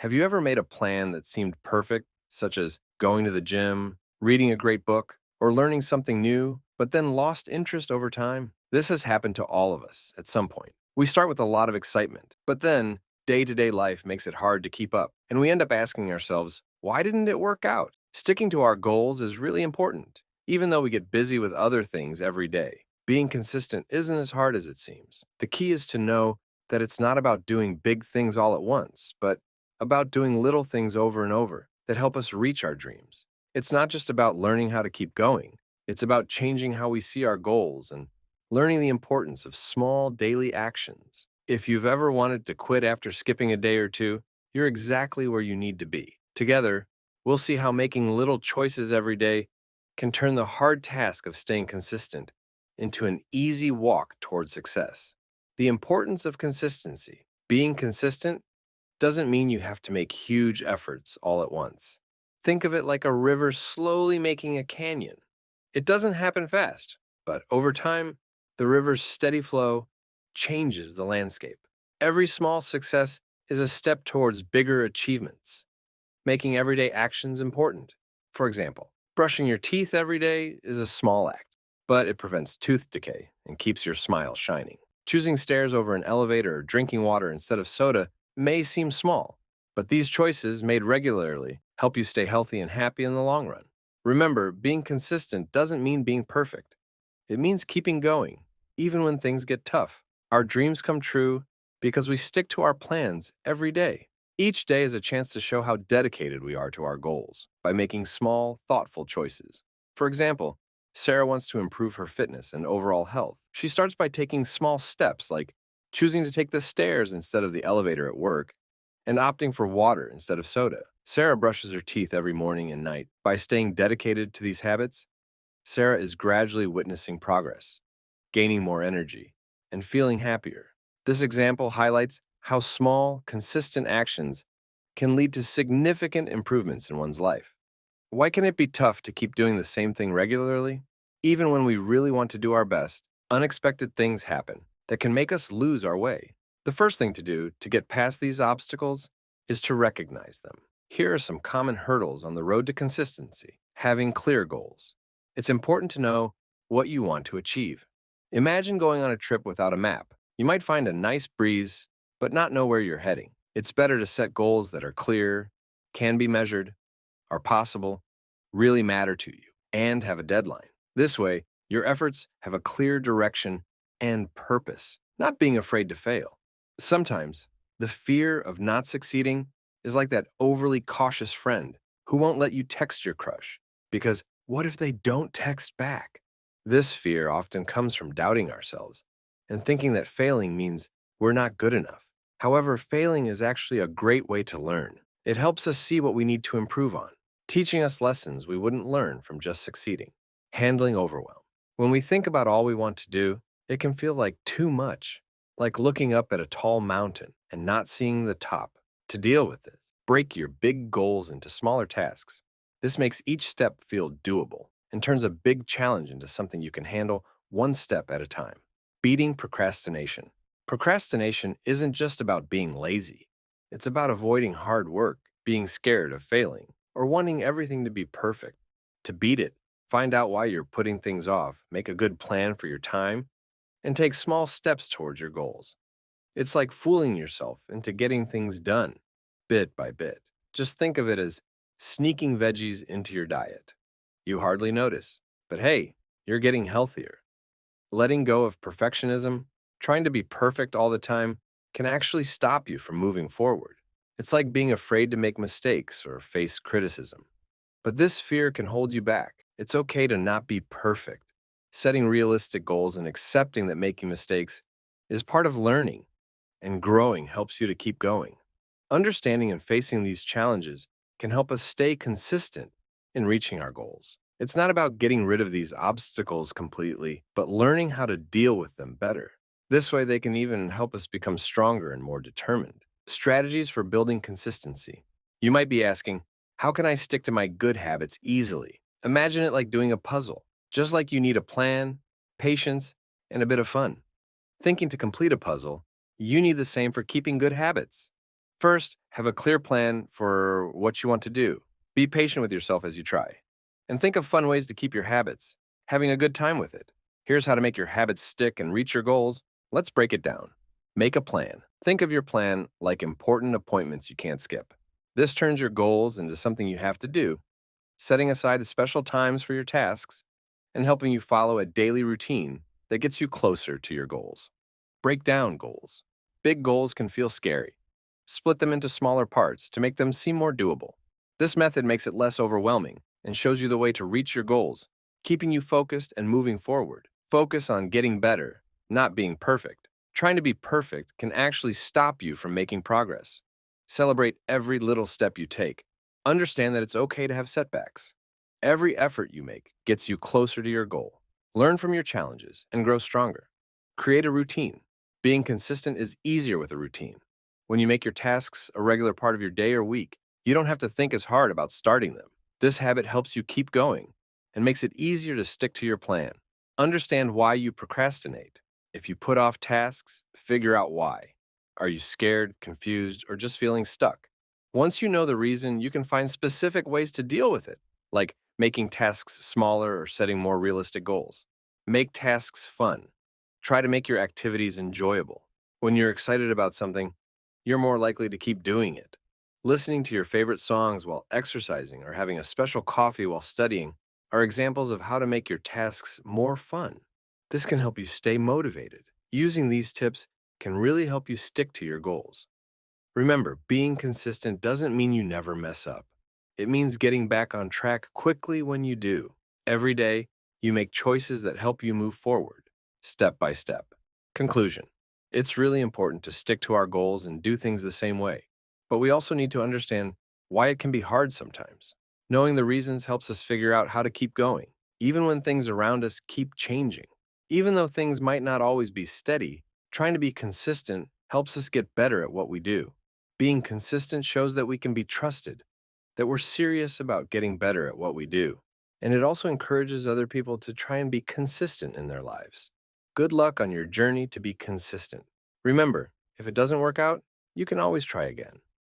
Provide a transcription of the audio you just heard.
Have you ever made a plan that seemed perfect, such as going to the gym, reading a great book, or learning something new, but then lost interest over time? This has happened to all of us at some point. We start with a lot of excitement, but then day to day life makes it hard to keep up, and we end up asking ourselves, why didn't it work out? Sticking to our goals is really important, even though we get busy with other things every day. Being consistent isn't as hard as it seems. The key is to know that it's not about doing big things all at once, but about doing little things over and over that help us reach our dreams. It's not just about learning how to keep going, it's about changing how we see our goals and learning the importance of small daily actions. If you've ever wanted to quit after skipping a day or two, you're exactly where you need to be. Together, we'll see how making little choices every day can turn the hard task of staying consistent into an easy walk toward success. The importance of consistency. Being consistent doesn't mean you have to make huge efforts all at once. Think of it like a river slowly making a canyon. It doesn't happen fast, but over time, the river's steady flow changes the landscape. Every small success is a step towards bigger achievements, making everyday actions important. For example, brushing your teeth every day is a small act, but it prevents tooth decay and keeps your smile shining. Choosing stairs over an elevator or drinking water instead of soda may seem small, but these choices made regularly help you stay healthy and happy in the long run. Remember, being consistent doesn't mean being perfect. It means keeping going, even when things get tough. Our dreams come true because we stick to our plans every day. Each day is a chance to show how dedicated we are to our goals by making small, thoughtful choices. For example, Sarah wants to improve her fitness and overall health. She starts by taking small steps like choosing to take the stairs instead of the elevator at work and opting for water instead of soda. Sarah brushes her teeth every morning and night. By staying dedicated to these habits, Sarah is gradually witnessing progress, gaining more energy, and feeling happier. This example highlights how small, consistent actions can lead to significant improvements in one's life. Why can it be tough to keep doing the same thing regularly? Even when we really want to do our best, unexpected things happen that can make us lose our way. The first thing to do to get past these obstacles is to recognize them. Here are some common hurdles on the road to consistency. Having clear goals. It's important to know what you want to achieve. Imagine going on a trip without a map. You might find a nice breeze, but not know where you're heading. It's better to set goals that are clear, can be measured, are possible, really matter to you, and have a deadline. This way, your efforts have a clear direction and purpose, not being afraid to fail. Sometimes, the fear of not succeeding is like that overly cautious friend who won't let you text your crush because what if they don't text back? This fear often comes from doubting ourselves and thinking that failing means we're not good enough. However, failing is actually a great way to learn. It helps us see what we need to improve on, teaching us lessons we wouldn't learn from just succeeding. Handling overwhelm. When we think about all we want to do, it can feel like too much, like looking up at a tall mountain and not seeing the top. To deal with this, break your big goals into smaller tasks. This makes each step feel doable and turns a big challenge into something you can handle one step at a time. Beating procrastination. Procrastination isn't just about being lazy. It's about avoiding hard work, being scared of failing, or wanting everything to be perfect. To beat it, find out why you're putting things off, make a good plan for your time, and take small steps towards your goals. It's like fooling yourself into getting things done, bit by bit. Just think of it as sneaking veggies into your diet. You hardly notice, but hey, you're getting healthier. Letting go of perfectionism, trying to be perfect all the time, can actually stop you from moving forward. It's like being afraid to make mistakes or face criticism. But this fear can hold you back. It's okay to not be perfect. Setting realistic goals and accepting that making mistakes is part of learning and growing helps you to keep going. Understanding and facing these challenges can help us stay consistent in reaching our goals. It's not about getting rid of these obstacles completely, but learning how to deal with them better. This way, they can even help us become stronger and more determined. Strategies for building consistency. You might be asking, how can I stick to my good habits easily? Imagine it like doing a puzzle. Just like you need a plan, patience, and a bit of fun. Thinking to complete a puzzle, you need the same for keeping good habits. First, have a clear plan for what you want to do. Be patient with yourself as you try. And think of fun ways to keep your habits, having a good time with it. Here's how to make your habits stick and reach your goals. Let's break it down. Make a plan. Think of your plan like important appointments you can't skip. This turns your goals into something you have to do, setting aside special times for your tasks and helping you follow a daily routine that gets you closer to your goals. Break down goals. Big goals can feel scary. Split them into smaller parts to make them seem more doable. This method makes it less overwhelming and shows you the way to reach your goals, keeping you focused and moving forward. Focus on getting better, not being perfect. Trying to be perfect can actually stop you from making progress. Celebrate every little step you take. Understand that it's okay to have setbacks. Every effort you make gets you closer to your goal. Learn from your challenges and grow stronger. Create a routine. Being consistent is easier with a routine. When you make your tasks a regular part of your day or week, you don't have to think as hard about starting them. This habit helps you keep going and makes it easier to stick to your plan. Understand why you procrastinate. If you put off tasks, figure out why. Are you scared, confused, or just feeling stuck? Once you know the reason, you can find specific ways to deal with it, like making tasks smaller or setting more realistic goals. Make tasks fun. Try to make your activities enjoyable. When you're excited about something, you're more likely to keep doing it. Listening to your favorite songs while exercising or having a special coffee while studying are examples of how to make your tasks more fun. This can help you stay motivated. Using these tips can really help you stick to your goals. Remember, being consistent doesn't mean you never mess up. It means getting back on track quickly when you do. Every day, you make choices that help you move forward, step by step. Conclusion. It's really important to stick to our goals and do things the same way. But we also need to understand why it can be hard sometimes. Knowing the reasons helps us figure out how to keep going, even when things around us keep changing. Even though things might not always be steady, trying to be consistent helps us get better at what we do. Being consistent shows that we can be trusted, that we're serious about getting better at what we do. And it also encourages other people to try and be consistent in their lives. Good luck on your journey to be consistent. Remember, if it doesn't work out, you can always try again.